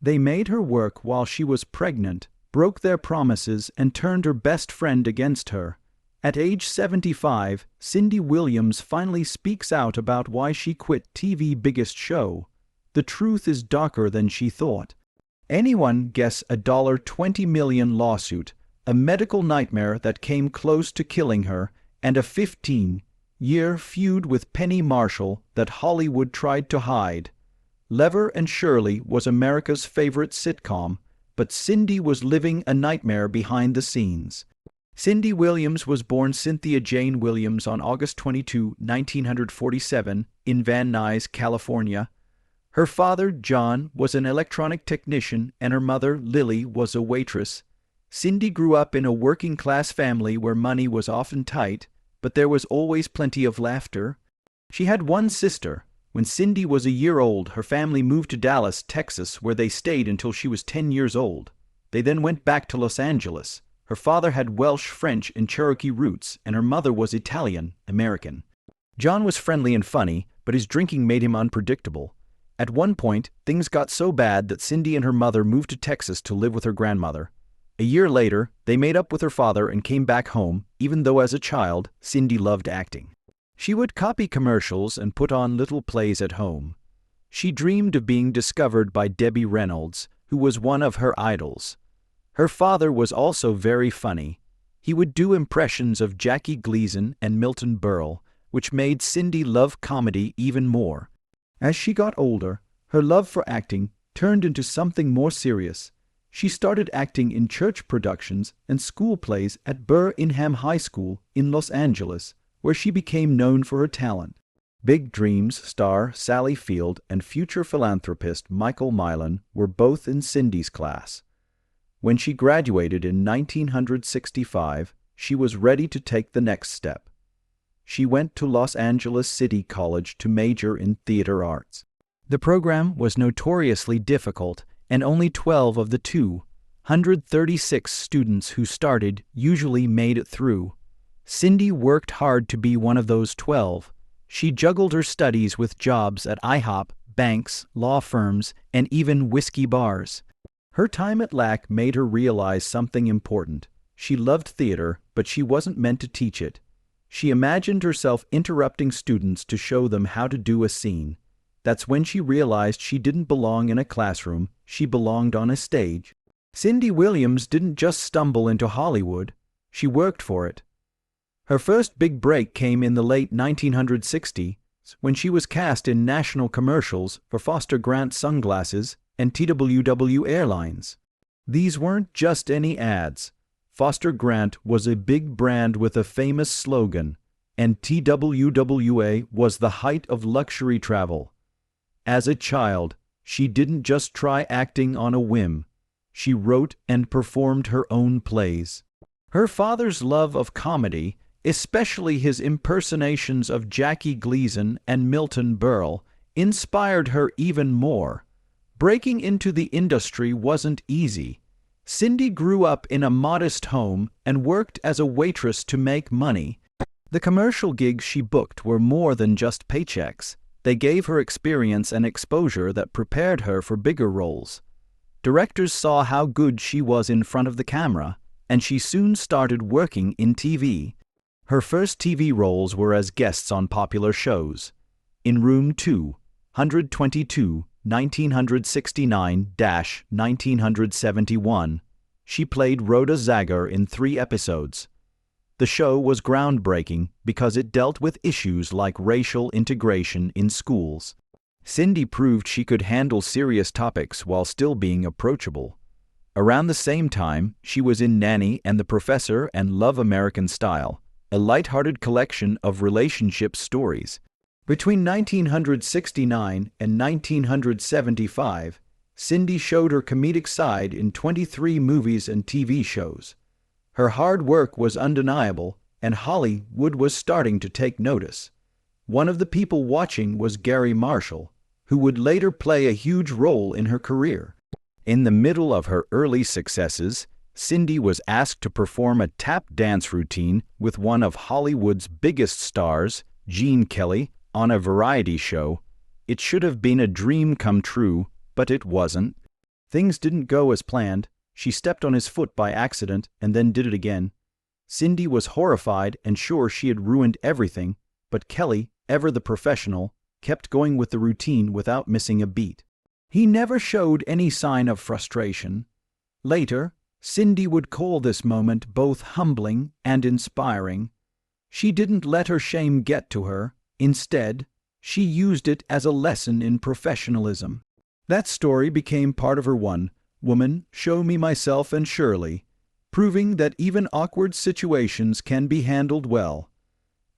They made her work while she was pregnant, broke their promises, and turned her best friend against her. At age 75, Cindy Williams finally speaks out about why she quit TV's biggest show. The truth is darker than she thought. Anyone guess a $20 million lawsuit, a medical nightmare that came close to killing her, and a 15-year feud with Penny Marshall that Hollywood tried to hide. Lever and Shirley was America's favorite sitcom, but Cindy was living a nightmare behind the scenes. Cindy Williams was born Cynthia Jane Williams on August 22, 1947, in Van Nuys, California. Her father, John, was an electronic technician, and her mother, Lily, was a waitress. Cindy grew up in a working-class family where money was often tight, but there was always plenty of laughter. She had one sister. When Cindy was a year old, her family moved to Dallas, Texas, where they stayed until she was 10 years old. They then went back to Los Angeles. Her father had Welsh, French, and Cherokee roots, and her mother was Italian, American. John was friendly and funny, but his drinking made him unpredictable. At one point, things got so bad that Cindy and her mother moved to Texas to live with her grandmother. A year later, they made up with her father and came back home, even though as a child, Cindy loved acting. She would copy commercials and put on little plays at home. She dreamed of being discovered by Debbie Reynolds, who was one of her idols. Her father was also very funny. He would do impressions of Jackie Gleason and Milton Berle, which made Cindy love comedy even more. As she got older, her love for acting turned into something more serious. She started acting in church productions and school plays at Burr Ingham High School in Los Angeles, where she became known for her talent. Big Dreams star Sally Field and future philanthropist Michael Milan were both in Cindy's class. When she graduated in 1965, she was ready to take the next step. She went to Los Angeles City College to major in theater arts. The program was notoriously difficult, and only 12 of the 236 students who started usually made it through. Cindy worked hard to be one of those 12. She juggled her studies with jobs at IHOP, banks, law firms, and even whiskey bars. Her time at LAC made her realize something important. She loved theater, but she wasn't meant to teach it. She imagined herself interrupting students to show them how to do a scene. That's when she realized she didn't belong in a classroom, she belonged on a stage. Cindy Williams didn't just stumble into Hollywood, she worked for it. Her first big break came in the late 1960s when she was cast in national commercials for Foster Grant sunglasses and TWW Airlines. These weren't just any ads. Foster Grant was a big brand with a famous slogan, and TWWA was the height of luxury travel. As a child, she didn't just try acting on a whim. She wrote and performed her own plays. Her father's love of comedy, especially his impersonations of Jackie Gleason and Milton Berle, inspired her even more. Breaking into the industry wasn't easy. Cindy grew up in a modest home and worked as a waitress to make money. The commercial gigs she booked were more than just paychecks. They gave her experience and exposure that prepared her for bigger roles. Directors saw how good she was in front of the camera, and she soon started working in TV. Her first TV roles were as guests on popular shows. In Room 222, 1969-1971, she played Rhoda Zager in 3 episodes. The show was groundbreaking because it dealt with issues like racial integration in schools. Cindy proved she could handle serious topics while still being approachable. Around the same time, she was in Nanny and the Professor and Love American Style, a light-hearted collection of relationship stories. Between 1969 and 1975, Cindy showed her comedic side in 23 movies and TV shows. Her hard work was undeniable, and Hollywood was starting to take notice. One of the people watching was Gary Marshall, who would later play a huge role in her career. In the middle of her early successes, Cindy was asked to perform a tap dance routine with one of Hollywood's biggest stars, Gene Kelly, on a variety show. It should have been a dream come true, but it wasn't. Things didn't go as planned. She stepped on his foot by accident and then did it again. Cindy was horrified and sure she had ruined everything, but Kelly, ever the professional, kept going with the routine without missing a beat. He never showed any sign of frustration. Later, Cindy would call this moment both humbling and inspiring. She didn't let her shame get to her. Instead, she used it as a lesson in professionalism. That story became part of her One Woman Show Me Myself and Shirley, proving that even awkward situations can be handled well.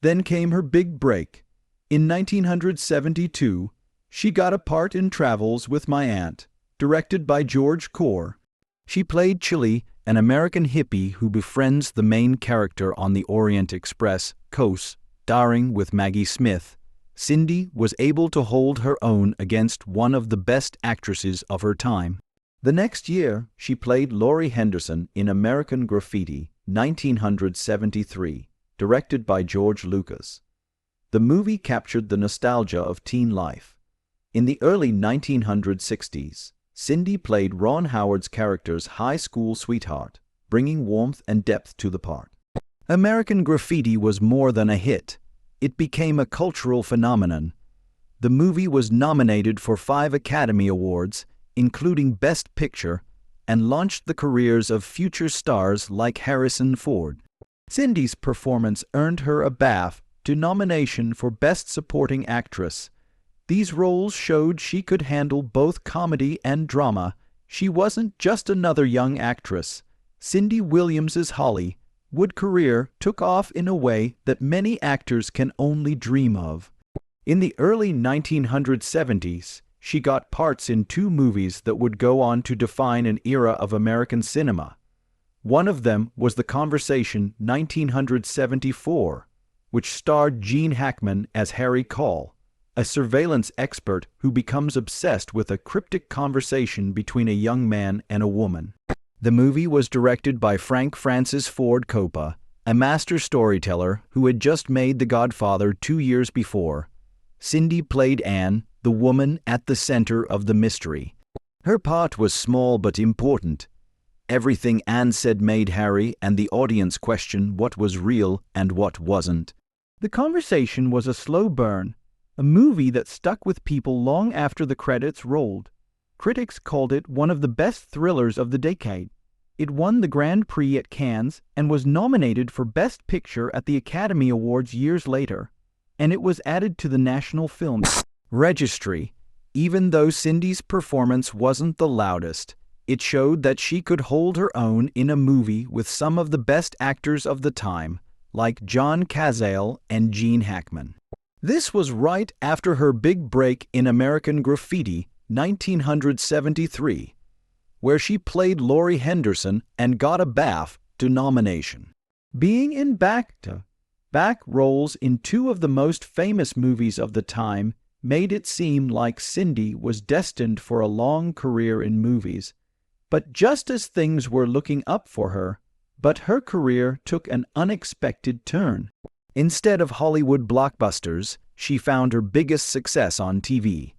Then came her big break. In 1972, she got a part in Travels with My Aunt, directed by George Core. She played Chili, an American hippie who befriends the main character on the Orient Express, co-starring with Maggie Smith. Cindy was able to hold her own against one of the best actresses of her time. The next year, she played Laurie Henderson in American Graffiti, 1973, directed by George Lucas. The movie captured the nostalgia of teen life. In the early 1960s, Cindy played Ron Howard's character's high school sweetheart, bringing warmth and depth to the part. American Graffiti was more than a hit. It became a cultural phenomenon. The movie was nominated for 5 Academy Awards, including Best Picture, and launched the careers of future stars like Harrison Ford. Cindy's performance earned her a BAFTA nomination for Best Supporting Actress. These roles showed she could handle both comedy and drama. She wasn't just another young actress. Cindy Williams's Hollywood career took off in a way that many actors can only dream of. In the early 1970s, she got parts in 2 movies that would go on to define an era of American cinema. One of them was The Conversation, 1974, which starred Gene Hackman as Harry Call, a surveillance expert who becomes obsessed with a cryptic conversation between a young man and a woman. The movie was directed by Frank Francis Ford Coppola, a master storyteller who had just made The Godfather 2 years before. Cindy played Anne, the woman at the center of the mystery. Her part was small but important. Everything Anne said made Harry and the audience question what was real and what wasn't. The Conversation was a slow burn, a movie that stuck with people long after the credits rolled. Critics called it one of the best thrillers of the decade. It won the Grand Prix at Cannes and was nominated for Best Picture at the Academy Awards years later, and it was added to the National Film Registry. Even though Cindy's performance wasn't the loudest, it showed that she could hold her own in a movie with some of the best actors of the time, like John Cazale and Gene Hackman. This was right after her big break in American Graffiti, 1973, where she played Laurie Henderson and got a BAFTA nomination. Being in back-to-back roles in 2 of the most famous movies of the time made it seem like Cindy was destined for a long career in movies. But just as things were looking up for her, her career took an unexpected turn. Instead of Hollywood blockbusters, she found her biggest success on TV.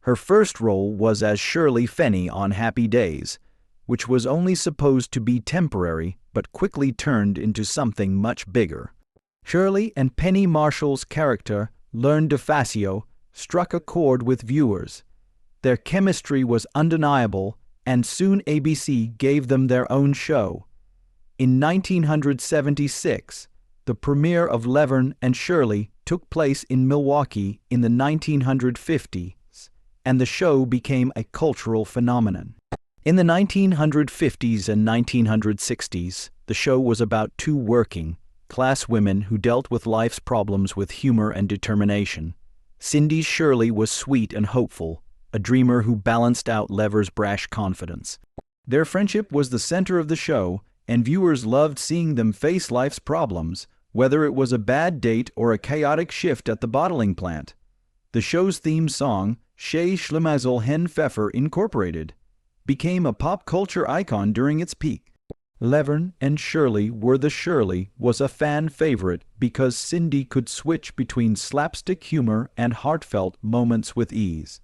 Her first role was as Shirley Fenny on Happy Days, which was only supposed to be temporary but quickly turned into something much bigger. Shirley and Penny Marshall's character, Lern DeFazio, struck a chord with viewers. Their chemistry was undeniable, and soon ABC gave them their own show. In 1976, the premiere of Laverne and Shirley took place in Milwaukee in the 1950s, and the show became a cultural phenomenon. In the 1950s and 1960s, the show was about 2 working-class women who dealt with life's problems with humor and determination. Cindy's Shirley was sweet and hopeful, a dreamer who balanced out Lever's brash confidence. Their friendship was the center of the show, and viewers loved seeing them face life's problems, whether it was a bad date or a chaotic shift at the bottling plant. The show's theme song, Shay Schlemazel Hen Pfeffer Incorporated, became a pop culture icon during its peak. Laverne and Shirley Were the Shirley was a fan favorite because Cindy could switch between slapstick humor and heartfelt moments with ease.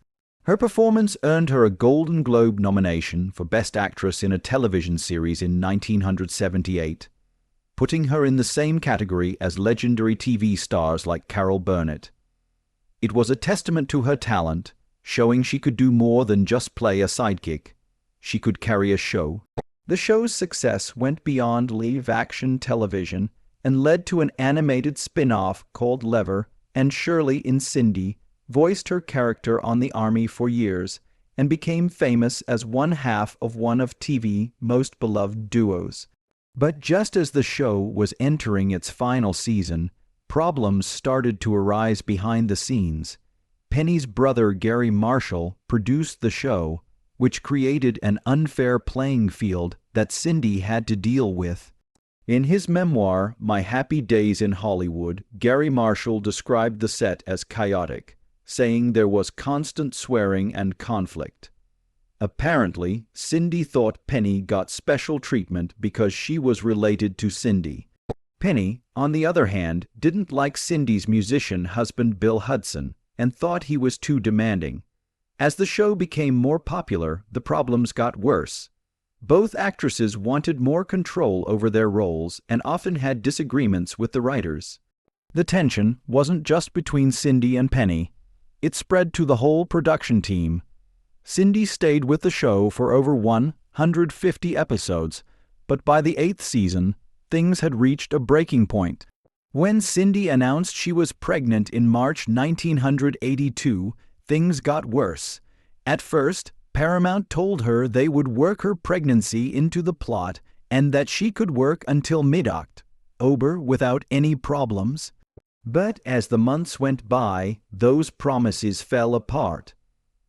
Her performance earned her a Golden Globe nomination for Best Actress in a Television Series in 1978, putting her in the same category as legendary TV stars like Carol Burnett. It was a testament to her talent, showing she could do more than just play a sidekick. She could carry a show. The show's success went beyond live-action television and led to an animated spin-off called Lever, and Shirley in Cindy voiced her character on the Army for years and became famous as one half of one of TV's most beloved duos. But just as the show was entering its final season, problems started to arise behind the scenes. Penny's brother Gary Marshall produced the show, which created an unfair playing field that Cindy had to deal with. In his memoir, My Happy Days in Hollywood, Gary Marshall described the set as chaotic, saying there was constant swearing and conflict. Apparently, Cindy thought Penny got special treatment because she was related to Cindy. Penny, on the other hand, didn't like Cindy's musician husband Bill Hudson and thought he was too demanding. As the show became more popular, the problems got worse. Both actresses wanted more control over their roles and often had disagreements with the writers. The tension wasn't just between Cindy and Penny. It spread to the whole production team. Cindy stayed with the show for over 150 episodes, but by the 8th season, things had reached a breaking point. When Cindy announced she was pregnant in March 1982, things got worse. At first, Paramount told her they would work her pregnancy into the plot and that she could work until mid-October without any problems. But as the months went by, those promises fell apart.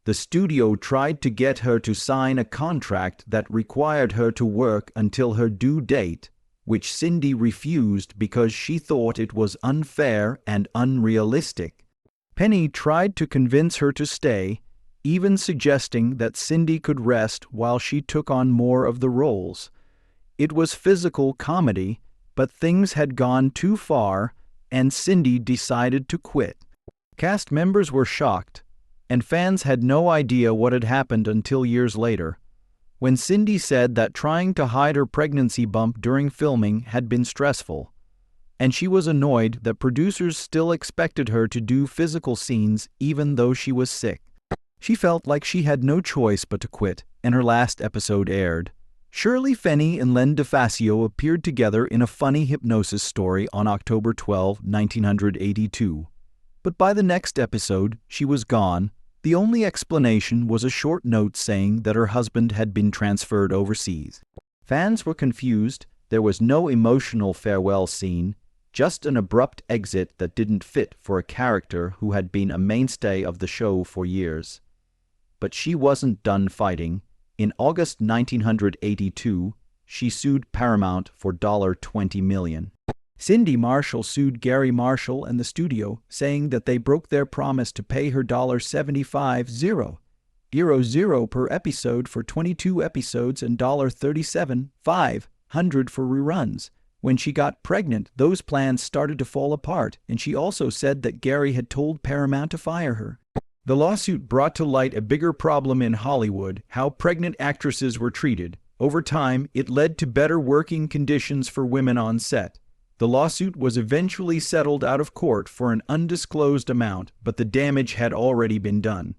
The studio tried to get her to sign a contract that required her to work until her due date, which Cindy refused because she thought it was unfair and unrealistic. Penny tried to convince her to stay, even suggesting that Cindy could rest while she took on more of the roles. It was physical comedy, but things had gone too far, and Cindy decided to quit. Cast members were shocked, and fans had no idea what had happened until years later, when Cindy said that trying to hide her pregnancy bump during filming had been stressful, and she was annoyed that producers still expected her to do physical scenes even though she was sick. She felt like she had no choice but to quit, and her last episode aired. Shirley Fenny and Len DeFazio appeared together in a funny hypnosis story on October 12, 1982. But by the next episode, she was gone. The only explanation was a short note saying that her husband had been transferred overseas. Fans were confused. There was no emotional farewell scene, just an abrupt exit that didn't fit for a character who had been a mainstay of the show for years. But she wasn't done fighting. In August 1982, she sued Paramount for $20 million. Cindy Marshall sued Gary Marshall and the studio, saying that they broke their promise to pay her $75,000 per episode for 22 episodes and $37,500 for reruns. When she got pregnant, those plans started to fall apart, and she also said that Gary had told Paramount to fire her. The lawsuit brought to light a bigger problem in Hollywood: how pregnant actresses were treated. Over time, it led to better working conditions for women on set. The lawsuit was eventually settled out of court for an undisclosed amount, but the damage had already been done.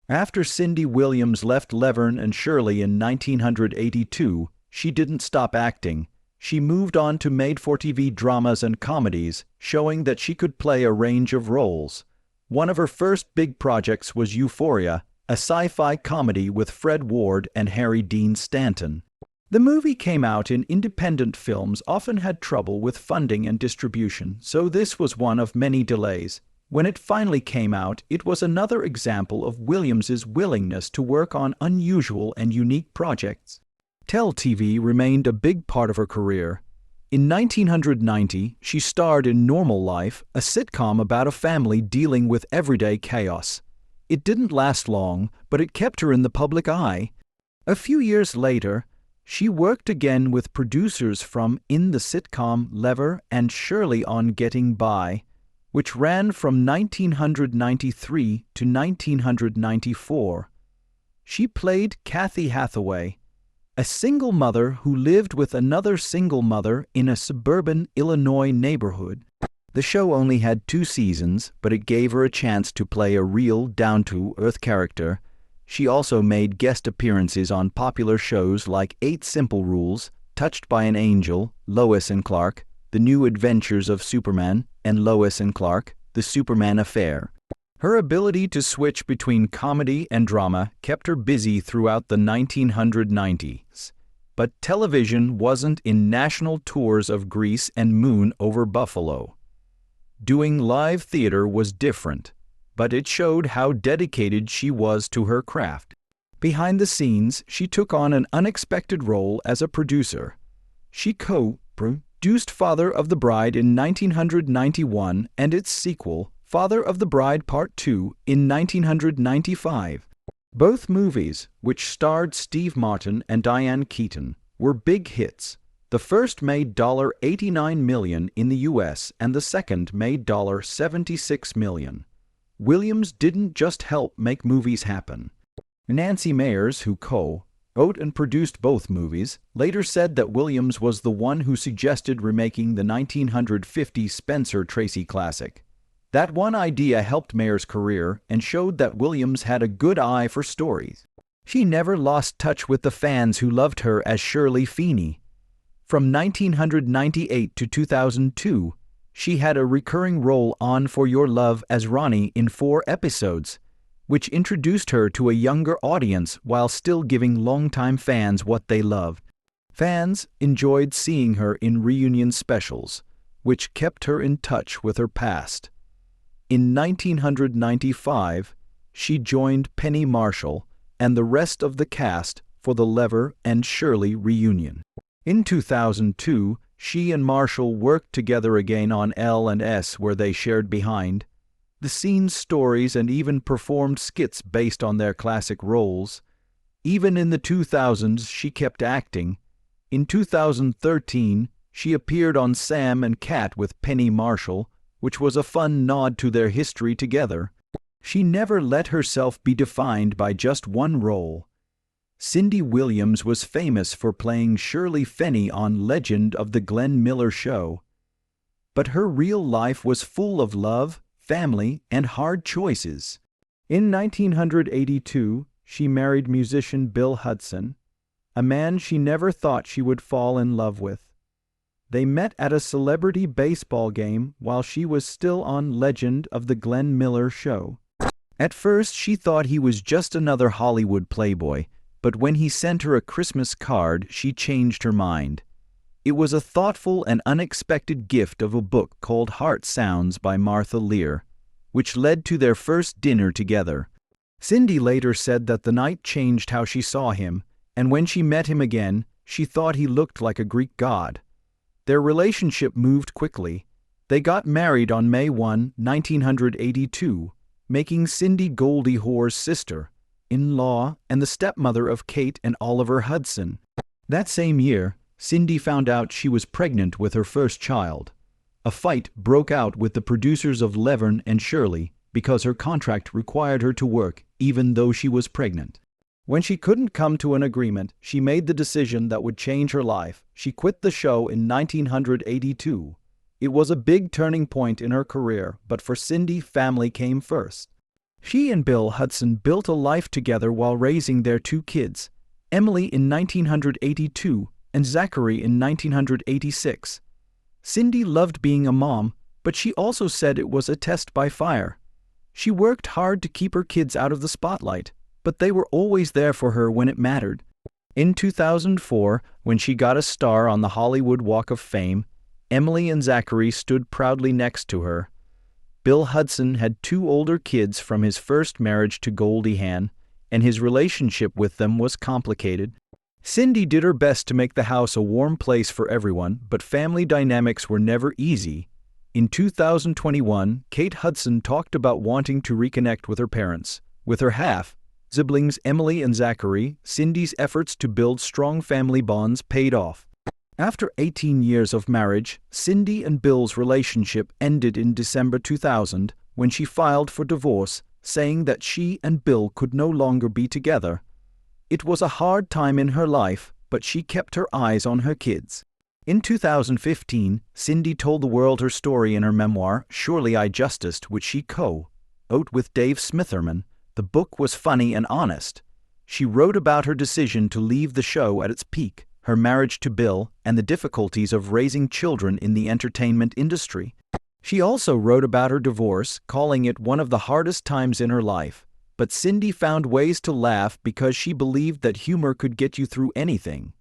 After Cindy Williams left Laverne and Shirley in 1982, she didn't stop acting. She moved on to made-for-TV dramas and comedies, showing that she could play a range of roles. One of her first big projects was Euphoria, a sci-fi comedy with Fred Ward and Harry Dean Stanton. The movie came out in independent films, often had trouble with funding and distribution, so this was one of many delays. When it finally came out, it was another example of Williams's willingness to work on unusual and unique projects. TV remained a big part of her career. In 1990, she starred in Normal Life, a sitcom about a family dealing with everyday chaos. It didn't last long, but it kept her in the public eye. A few years later, she worked again with producers from the sitcom Lever and Shirley on Getting By. which ran from 1993 to 1994. She played Kathy Hathaway, a single mother who lived with another single mother in a suburban Illinois neighborhood. The show only had 2 seasons, but it gave her a chance to play a real, down-to-earth character. She also made guest appearances on popular shows like 8 Simple Rules, Touched by an Angel, Lois and Clark, The New Adventures of Superman, and Lois and Clark, The Superman Affair. Her ability to switch between comedy and drama kept her busy throughout the 1990s. But television wasn't in national tours of Grease and Moon over Buffalo. Doing live theater was different, but it showed how dedicated she was to her craft. Behind the scenes, she took on an unexpected role as a producer. She co-produced Father of the Bride in 1991 and its sequel, Father of the Bride Part 2, in 1995. Both movies, which starred Steve Martin and Diane Keaton, were big hits. The first made $89 million in the U.S. and the second made $76 million. Williams didn't just help make movies happen. Nancy Meyers, who co-wrote and produced both movies, later said that Williams was the one who suggested remaking the 1950 Spencer Tracy classic. That one idea helped Meyers' career and showed that Williams had a good eye for stories. She never lost touch with the fans who loved her as Shirley Feeney. From 1998 to 2002, she had a recurring role on For Your Love as Ronnie in 4 episodes, which introduced her to a younger audience while still giving longtime fans what they loved. Fans enjoyed seeing her in reunion specials, which kept her in touch with her past. In 1995, she joined Penny Marshall and the rest of the cast for the Lever and Shirley reunion. In 2002, she and Marshall worked together again on L&S, where they shared behind the scenes stories and even performed skits based on their classic roles. Even in the 2000s, she kept acting. In 2013, she appeared on Sam and Cat with Penny Marshall, which was a fun nod to their history together. She never let herself be defined by just one role. Cindy Williams was famous for playing Shirley Feeney on Legend of the Glenn Miller Show. But her real life was full of love, family, and hard choices. In 1982, she married musician Bill Hudson, a man she never thought she would fall in love with. They met at a celebrity baseball game while she was still on Legend of the Glenn Miller Show. At first, she thought he was just another Hollywood playboy, but when he sent her a Christmas card, she changed her mind. It was a thoughtful and unexpected gift of a book called Heart Sounds by Martha Lear, which led to their first dinner together. Cindy later said that the night changed how she saw him, and when she met him again, she thought he looked like a Greek god. Their relationship moved quickly. They got married on May 1, 1982, making Cindy Goldie Hawn's sister-in-law and the stepmother of Kate and Oliver Hudson. That same year, Cindy found out she was pregnant with her first child. A fight broke out with the producers of Laverne and Shirley because her contract required her to work even though she was pregnant. When she couldn't come to an agreement, she made the decision that would change her life. She quit the show in 1982. It was a big turning point in her career, but for Cindy, family came first. She and Bill Hudson built a life together while raising their 2 kids, Emily in 1982 and Zachary in 1986. Cindy loved being a mom, but she also said it was a test by fire. She worked hard to keep her kids out of the spotlight, but they were always there for her when it mattered. In 2004, when she got a star on the Hollywood Walk of Fame, Emily and Zachary stood proudly next to her. Bill Hudson had 2 older kids from his first marriage to Goldie Hawn, and his relationship with them was complicated. Cindy did her best to make the house a warm place for everyone, but family dynamics were never easy. In 2021, Kate Hudson talked about wanting to reconnect with her parents. With her half-siblings Emily and Zachary, Cindy's efforts to build strong family bonds paid off. After 18 years of marriage, Cindy and Bill's relationship ended in December 2000 when she filed for divorce, saying that she and Bill could no longer be together. It was a hard time in her life, but she kept her eyes on her kids. In 2015, Cindy told the world her story in her memoir, Surely I Justiced, which she co-wrote with Dave Smitherman. The book was funny and honest. She wrote about her decision to leave the show at its peak, her marriage to Bill, and the difficulties of raising children in the entertainment industry. She also wrote about her divorce, calling it one of the hardest times in her life. But Cindy found ways to laugh because she believed that humor could get you through anything.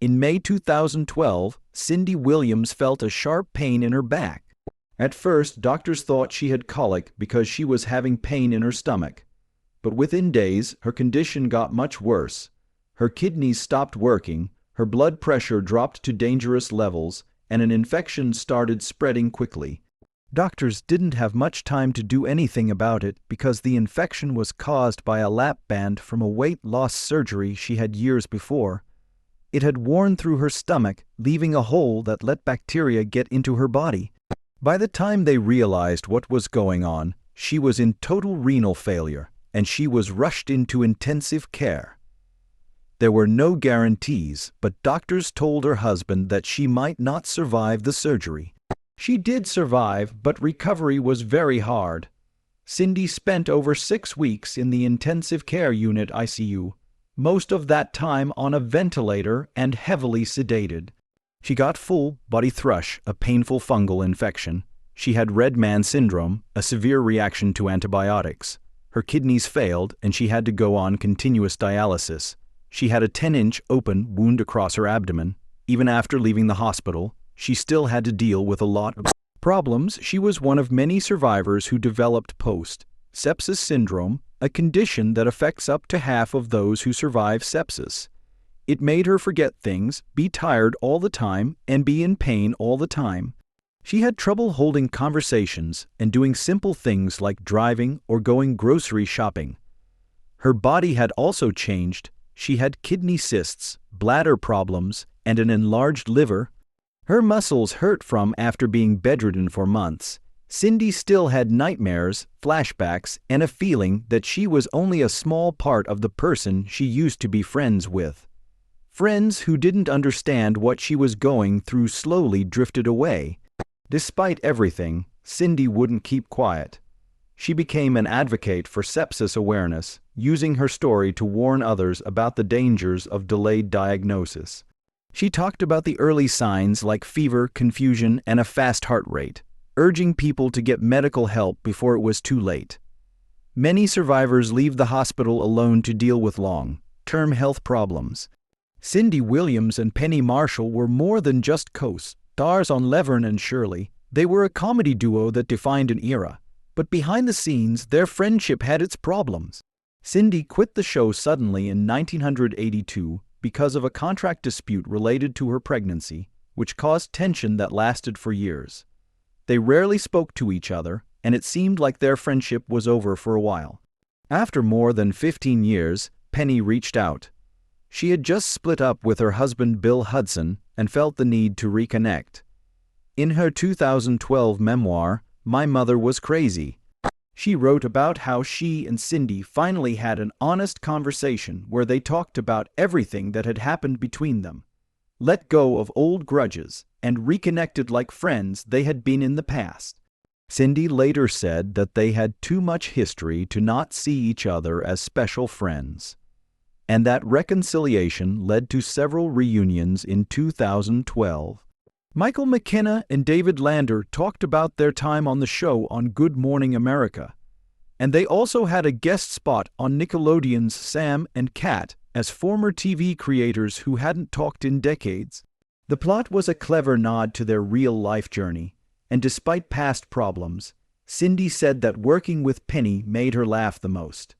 In May 2012, Cindy Williams felt a sharp pain in her back. At first, doctors thought she had colic because she was having pain in her stomach. But within days, her condition got much worse. Her kidneys stopped working, her blood pressure dropped to dangerous levels, and an infection started spreading quickly. Doctors didn't have much time to do anything about it because the infection was caused by a lap band from a weight loss surgery she had years before. It had worn through her stomach, leaving a hole that let bacteria get into her body. By the time they realized what was going on, she was in total renal failure, and she was rushed into intensive care. There were no guarantees, but doctors told her husband that she might not survive the surgery. She did survive, but recovery was very hard. Cindy spent over 6 weeks in the intensive care unit ICU, most of that time on a ventilator and heavily sedated. She got full body thrush, a painful fungal infection. She had red man syndrome, a severe reaction to antibiotics. Her kidneys failed and she had to go on continuous dialysis. She had a 10-inch open wound across her abdomen. Even after leaving the hospital, she still had to deal with a lot of problems. She was one of many survivors who developed post-sepsis syndrome, a condition that affects up to half of those who survive sepsis. It made her forget things, be tired all the time, and be in pain all the time. She had trouble holding conversations and doing simple things like driving or going grocery shopping. Her body had also changed. She had kidney cysts, bladder problems, and an enlarged liver. Her muscles hurt from after being bedridden for months. Cindy still had nightmares, flashbacks, and a feeling that she was only a small part of the person she used to be friends with. Friends who didn't understand what she was going through slowly drifted away. Despite everything, Cindy wouldn't keep quiet. She became an advocate for sepsis awareness, using her story to warn others about the dangers of delayed diagnosis. She talked about the early signs like fever, confusion, and a fast heart rate, urging people to get medical help before it was too late. Many survivors leave the hospital alone to deal with long-term health problems. Cindy Williams and Penny Marshall were more than just co-stars on Laverne and Shirley. They were a comedy duo that defined an era. But behind the scenes, their friendship had its problems. Cindy quit the show suddenly in 1982 because of a contract dispute related to her pregnancy, which caused tension that lasted for years. They rarely spoke to each other, and it seemed like their friendship was over for a while. After more than 15 years, Penny reached out. She had just split up with her husband Bill Hudson and felt the need to reconnect. In her 2012 memoir, My Mother Was Crazy, she wrote about how she and Cindy finally had an honest conversation where they talked about everything that had happened between them, let go of old grudges, and reconnected like friends they had been in the past. Cindy later said that they had too much history to not see each other as special friends, and that reconciliation led to several reunions in 2012. Michael McKenna and David Lander talked about their time on the show on Good Morning America, and they also had a guest spot on Nickelodeon's Sam and Cat as former TV creators who hadn't talked in decades. The plot was a clever nod to their real-life journey, and despite past problems, Cindy said that working with Penny made her laugh the most.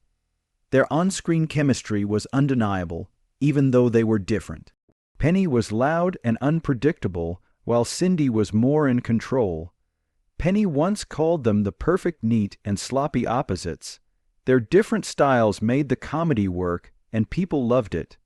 Their on-screen chemistry was undeniable, even though they were different. Penny was loud and unpredictable, while Cindy was more in control. Penny once called them the perfect neat and sloppy opposites. Their different styles made the comedy work, and people loved it.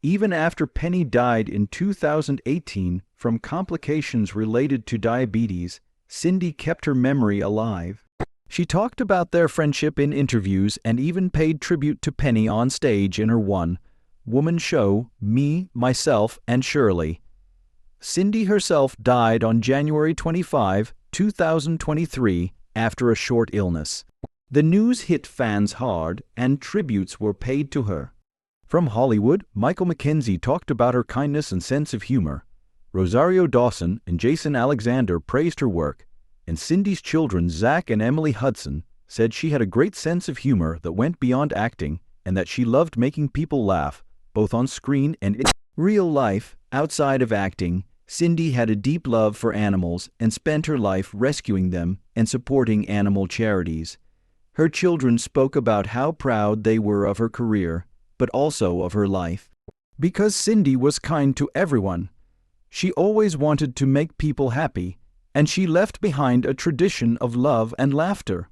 Even after Penny died in 2018, From complications related to diabetes, Cindy kept her memory alive. She talked about their friendship in interviews and even paid tribute to Penny on stage in her one-woman show, Me, Myself, and Shirley. Cindy herself died on January 25, 2023, after a short illness. The news hit fans hard, and tributes were paid to her. From Hollywood, Michael McKenzie talked about her kindness and sense of humor. Rosario Dawson and Jason Alexander praised her work, and Cindy's children, Zach and Emily Hudson, said she had a great sense of humor that went beyond acting and that she loved making people laugh, both on screen and in real life. Outside of acting, Cindy had a deep love for animals and spent her life rescuing them and supporting animal charities. Her children spoke about how proud they were of her career, but also of her life. Because Cindy was kind to everyone, she always wanted to make people happy, and she left behind a tradition of love and laughter.